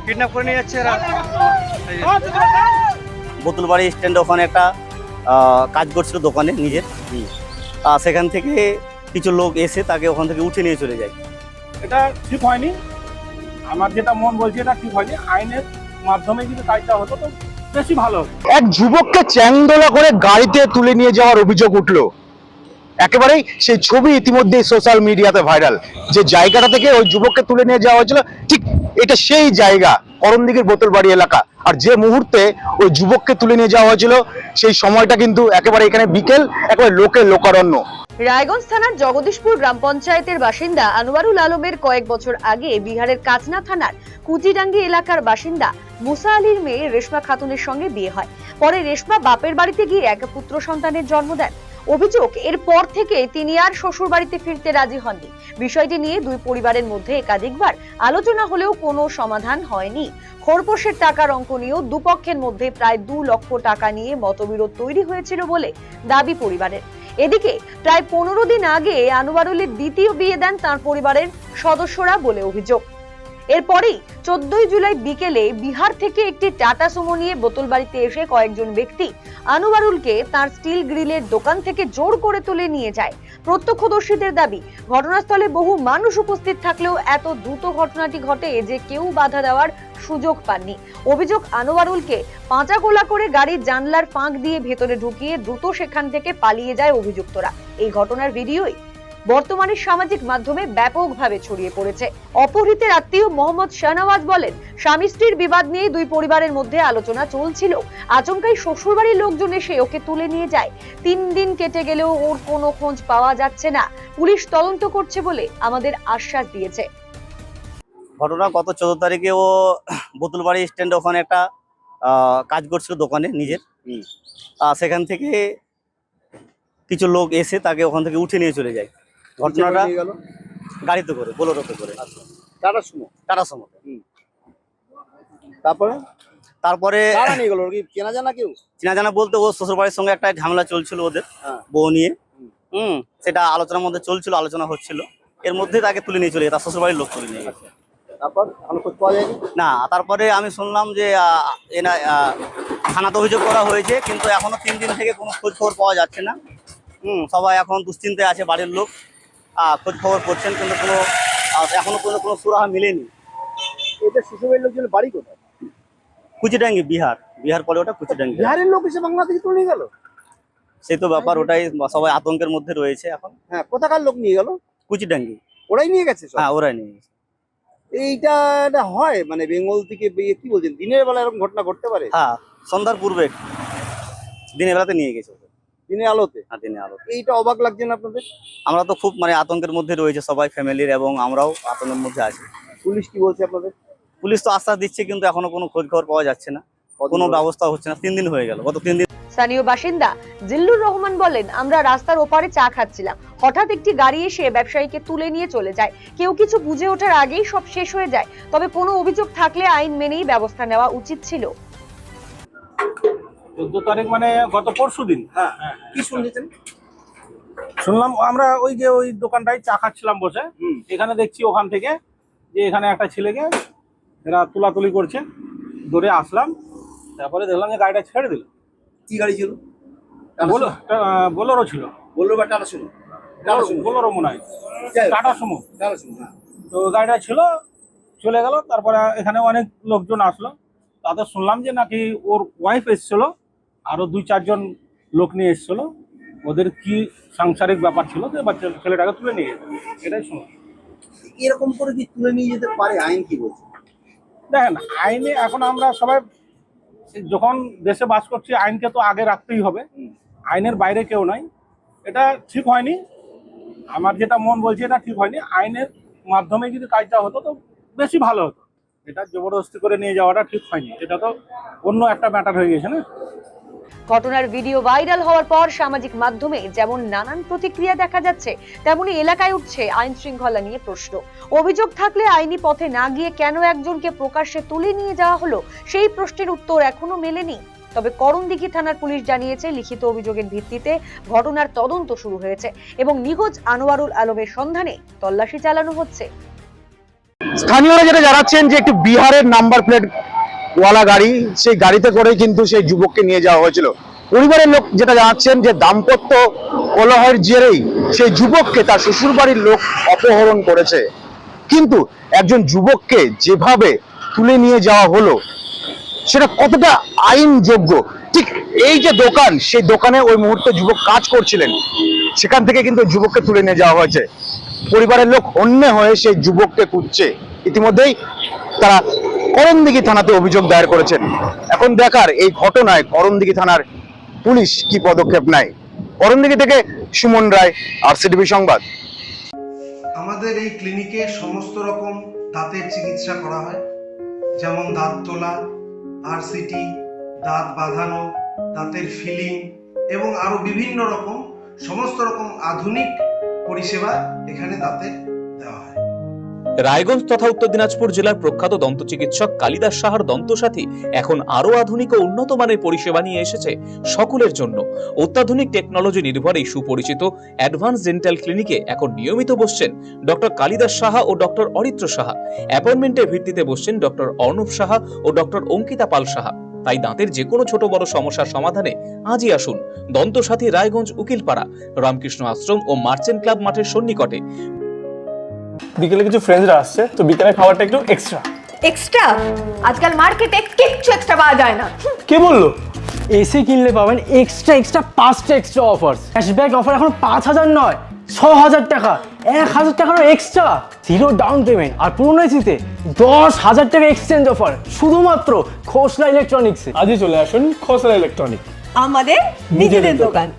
Kidnap করে নিয়ে যাচ্ছে এরা। বোতলবাড়ি স্ট্যান্ডে ওখানে একটা কাজ করছিল দোকানে নিজের, সেখান থেকে কিছু লোক এসে তাকে ওখান থেকে উঠে নিয়ে চলে যায়। এটা ঠিক হয়নি, আমার যেটা মন বলছে এটা ঠিক হয়নি। আইনের মাধ্যমে যদি কাজটা হতো তো বেশি ভালো হতো। এক যুবককে চ্যাংদোলা করে গাড়িতে তুলে নিয়ে যাওয়ার অভিযোগ উঠলো। একেবারেই সেই ছবি ইতিমধ্যে সোশ্যাল মিডিয়াতে ভাইরাল। যে জায়গাটা থেকে ওই যুবককে তুলে নিয়ে যাওয়া হয়েছিল, ঠিক এটা সেই জায়গা, করণদিঘির বোতলবাড়ি এলাকা। আর যে মুহূর্তে ওই যুবককে তুলে নিয়ে যাওয়া হয়েছিল সেই সময়টা কিন্তু একেবারে এখানে বিকেল, একেবারে লোকে লোকারণ্য। রায়গঞ্জ থানার জগদীশপুর গ্রাম পঞ্চায়েতের বাসিন্দা আনোয়ারুল আলমের কয়েক বছর আগে বিহারের কাচনা থানার কুচিডাঙ্গি এলাকার বাসিন্দা মুসা আলীর মেয়ে রেশমা খাতুনের সঙ্গে বিয়ে হয়। পরে রেশমা বাপের বাড়িতে গিয়ে এক পুত্র সন্তানের জন্ম দেন। অভিযোগ, এরপর থেকে তিনি আর শ্বশুর বাড়িতে ফিরতে রাজি হননি। বিষয়টি নিয়ে দুই পরিবারের মধ্যে একাধিকবার আলোচনা হলেও কোনো সমাধান হয়নি। খোরপোশের টাকার অঙ্ক নিয়েও দুপক্ষের মধ্যে প্রায় 2 লক্ষ টাকা নিয়ে মতবিরোধ তৈরি হয়েছিল বলে দাবি পরিবারের। এদিকে প্রায় 15 দিন আগে আনোয়ারুলের দ্বিতীয় বিয়ে দেন তার পরিবারের সদস্যরা বলে অভিযোগ। এরপরেই 14 জুলাই বিকেলে বিহার থেকে একটি টাটা সুমো নিয়ে বোতলবাড়িতে এসে কয়েকজন ব্যক্তি আনোয়ারুলকে তার স্টিল গ্রিলের দোকান থেকে জোর করে তুলে নিয়ে যায়। প্রত্যক্ষদর্শীদের দাবি, ঘটনাস্থলে বহু মানুষ উপস্থিত থাকলেও এত দ্রুত ঘটনাটি ঘটে যে কেউ বাধা দেওয়ার সুযোগ পাননি। অভিযোগ, আনোয়ারুলকে পাঁচাগোলা করে গাড়ির জানলার ফাঁক দিয়ে ভেতরে ঢুকিয়ে দ্রুত সেখান থেকে পালিয়ে যায় অভিযুক্তরা। এই ঘটনার ভিডিওই বর্তমানে সামাজিক মাধ্যমে ব্যাপকভাবে ছড়িয়ে পড়েছে। অপহৃতের আত্মীয় মোহাম্মদ শাহনওয়াজ বলেন, স্বামী স্ত্রীর বিবাদ নিয়ে দুই পরিবারের মধ্যে আলোচনা চলছিল। আচমকাই শ্বশুরবাড়ির লোকজন এসে ওকে তুলে নিয়ে যায়। 3 দিন কেটে গেলেও ওর কোনো খোঁজ পাওয়া যাচ্ছে না। পুলিশ তদন্ত করছে বলে আমাদের আশ্বাস দিয়েছে। ঘটনা গত 14 তারিখে ও বোতলবাড়ি স্ট্যান্ডে ওখানে একটা কাজ করছিল দোকানে নিজের, সেখান থেকে কিছু লোক এসে তাকে ওখান থেকে উঠে নিয়ে চলে যায়। ঘটনাটা গাড়িতে করে, বোলেরোতে করে, টাটা সুমো। তারপরে নিয়ে গেল কি চেনা জানা কেউ? চেনা জানা বলতে ও শ্বশুরবাড়ির সঙ্গে একটা ঝামেলা চলছিল ওদের বউ নিয়ে, সেটা আলোচনার মধ্যে চলছিল, আলোচনা হচ্ছিল, এর মধ্যে তাকে তুলে নিয়ে চলে যায়, তার শ্বশুরবাড়ির লোক তুলে নিয়ে গেছে। তারপর খোঁজ পাওয়া যায়নি না, তারপরে আমি শুনলাম যে থানাতে অভিযোগ করা হয়েছে, কিন্তু এখনো 3 দিন থেকে কোনো খোঁজ খবর পাওয়া যাচ্ছে না। সবাই এখন দুশ্চিন্তায় আছে, বাড়ির লোক খোঁজ খবর করছেন, কিন্তু এখনো কোনো সুরাহা মিলেনি। এটা শ্বশুরবাড়ির লোকজন বাড়ি কোথায়? কুচিডাঙ্গি, বিহার পরে ওটা কুচিডাঙ্গি। বিহারের লোক এসে বাংলা থেকে তুলে নিয়ে গেল, সেই তো ব্যাপার, ওটাই সবাই আতঙ্কের মধ্যে রয়েছে এখন। হ্যাঁ, কোথাকার লোক নিয়ে গেল? কুচিডাঙ্গি। ওরাই নিয়ে গেছে? হ্যাঁ, ওরাই নিয়ে গেছে। এইটা হয় মানে বেঙ্গল থেকে কি বলছেন, দিনের বেলা এরকম ঘটনা ঘটতে পারে? হ্যাঁ, সন্ধ্যার পূর্বে দিনের বেলাতে নিয়ে গেছে, দিনের আলোতে। হ্যাঁ, দিনের আলোতে। এইটা অবাক লাগছে না আপনাদের? আমরা তো খুব আতঙ্কের মধ্যে রয়েছে সবাই, ফ্যামিলির, এবং আমরাও আতঙ্কের মধ্যে আছি। পুলিশ কি বলছে আপনাদের? পুলিশ তো আশ্বাস দিচ্ছে, কিন্তু এখনো কোনো খোঁজ খবর পাওয়া যাচ্ছে না, কোনো ব্যবস্থা হচ্ছে না। 3 দিন হয়ে গেল, গত 3 দিন। স্থানীয় বাসিন্দা জিল্লুর রহমান বলেন, আমরা রাস্তার ওপারে চা খাচ্ছিলাম, হঠাৎ একটি গাড়ি এসে ব্যবসায়ীকে তুলে নিয়ে চলে যায়। কেউ কিছু বুঝে ওঠার আগেই সব শেষ হয়ে যায়। তবে কোনো অভিযোগ থাকলে আইন মেনেই ব্যবস্থা নেওয়া উচিত ছিল। 14 তারিখ মানে গত পরশু দিন। হ্যাঁ, কি শুনছেন? শুনলাম আমরা ওই দোকানটায় চা খাচ্ছিলাম বসে, এখানে দেখছি ওখান থেকে যে এখানে একটা ছেলেকে এরা তুলাতুলি করছে, ধরে আসলাম। তারপরে দেখলাম যে গাড়িটা ছেড়ে দিল। কি গাড়ি ছিল? বোলেরো ছিল। বললো বা টাটা সুমো? বোলেরো মনে হয়, টাটা সুমো। তো গাড়িটা ছিল, চলে গেল। তারপরে এখানে অনেক লোকজন আসলো, তাদের শুনলাম যে নাকি ওর ওয়াইফ এসেছিল, আরো 2-4 জন লোক নিয়ে এসেছিল। ওদের কি সাংসারিক ব্যাপার ছিল, যে ছেলেটাকে তুলে নিয়ে যেত, এটাই শুনলাম। এরকম করে কি তুলে নিয়ে যেতে পারে? আইন কি বলছে? দেখেন, আইনে এখন আমরা সবাই যখন দেশে বাস করছি, আইনকে তো আগে রাখতেই হবে, আইনের বাইরে কেউ নাই। এটা ঠিক হয়নি, আমার যেটা মন বলছে এটা ঠিক হয়নি। আইনের মাধ্যমে যদি কাজটা হতো তো বেশি ভালো হতো। এটা জবরদস্তি করে নিয়ে যাওয়াটা ঠিক হয়নি, এটা তো অন্য একটা ম্যাটার হয়ে গেছে না। ঘটনার ভিডিও ভাইরাল হওয়ার পর সামাজিক মাধ্যমে যেমন নানান প্রতিক্রিয়া দেখা যাচ্ছে, তেমনি এলাকায় উঠছে আইন শৃঙ্খলা নিয়ে প্রশ্ন। অভিযোগ থাকলে আইনি পথে না গিয়ে কেন একজনকে প্রকাশ্যে তুলে নিয়ে যাওয়া হলো, সেই প্রশ্নের উত্তর এখনো মেলেনি। তবে করণদিঘি থানার পুলিশ জানিয়েছে, লিখিত অভিযোগের ভিত্তিতে ঘটনার তদন্ত শুরু হয়েছে এবং নিখোঁজ আনোয়ারুল আলমের সন্ধানে তল্লাশি চালানো হচ্ছে। স্থানীয়রা যেটা জানাচ্ছেন যে একটি বিহারের নাম্বার প্লেট ওয়ালা গাড়ি, সেই গাড়িতে করে কিন্তু সেই যুবককে নিয়ে যাওয়া হয়েছিল। পরিবারের লোক যেটা জানাচ্ছেন যে দাম্পত্য কলহের জেরেই সেই যুবককে তার শ্বশুর বাড়ির লোক অপহরণ করেছে। কিন্তু একজন যুবককে যেভাবে তুলে নিয়ে যাওয়া হলো সেটা কতটা আইনযোগ্য, ঠিক এই যে দোকান, সেই দোকানে ওই মুহূর্তে যুবক কাজ করছিলেন, সেখান থেকে কিন্তু যুবককে তুলে নিয়ে যাওয়া হয়েছে। পরিবারের লোক হন্যে হয়ে সেই যুবককে খুঁজছে। ইতিমধ্যেই তারা করণদিঘি থানাতে অভিযোগ দায়ের করেছেন। এখন দেখার এই ঘটনায় করণদিঘি থানার পুলিশ কি পদক্ষেপ নেয়। করণদিঘি থেকে সুমন রায়, RCTV সংবাদ। আমাদের এই ক্লিনিকে সমস্ত রকম দাঁতের চিকিৎসা করা হয়, যেমন দাঁত তোলা, RCT, দাঁত বাঁধানো, দাঁতের ফিলিং এবং আরো বিভিন্ন রকম সমস্ত রকম আধুনিক পরিষেবা এখানে দাঁতের দেওয়া হয়। রায়গঞ্জ তথা উত্তর দিনাজপুর জেলার প্রখ্যাত দন্ত চিকিৎসক কালিদাস সাহার দন্তসাথী এখন আরো আধুনিক ও উন্নত মানের পরিষেবা নিয়ে এসেছে সকলের জন্য। অত্যাধুনিক টেকনোলজি নির্ভর এই সুপরিচিত অ্যাডভান্স ডেন্টাল ক্লিনিকে এখন নিয়মিত বসছেন ডক্টর কালিদাস সাহা ও ডক্টর অরিত্র সাহা। অ্যাপয়েন্টমেন্টের ভিত্তিতে বসছেন ডক্টর অর্ণব সাহা ও ডক্টর অঙ্কিতা পাল সাহা। তাই দাঁতের যে কোনো ছোট বড় সমস্যার সমাধানে আজই আসুন দন্তসাথী, রায়গঞ্জ উকিলপাড়া, রামকৃষ্ণ আশ্রম ও মার্চেন্ট ক্লাব মাঠের সন্নিকটে। বিকেলে কিছু ফ্রেন্ডসরা আসছে, তো বিকেলের খাবারটা একটু এক্সট্রা। এক্সট্রা? আজকাল মার্কেটে কিচ্ছু এক্সট্রা পাওয়া যায় না। কে বললো? এসি কিনলে পাবেন এক্সট্রা 5টা এক্সট্রা অফার্স। ক্যাশব্যাক অফার এখন 5,000 নয়, 6,000 টাকা, 1,000 টাকার এক্সট্রা, 0 ডাউন পেমেন্ট, আর পুরনো এসিতে 10,000 টাকা এক্সচেঞ্জ অফার শুধুমাত্র খোসলা ইলেকট্রনিক্সে। আজই চলে আসুন খোসলা ইলেকট্রনিক্স, আমাদের নিজেদের দোকান।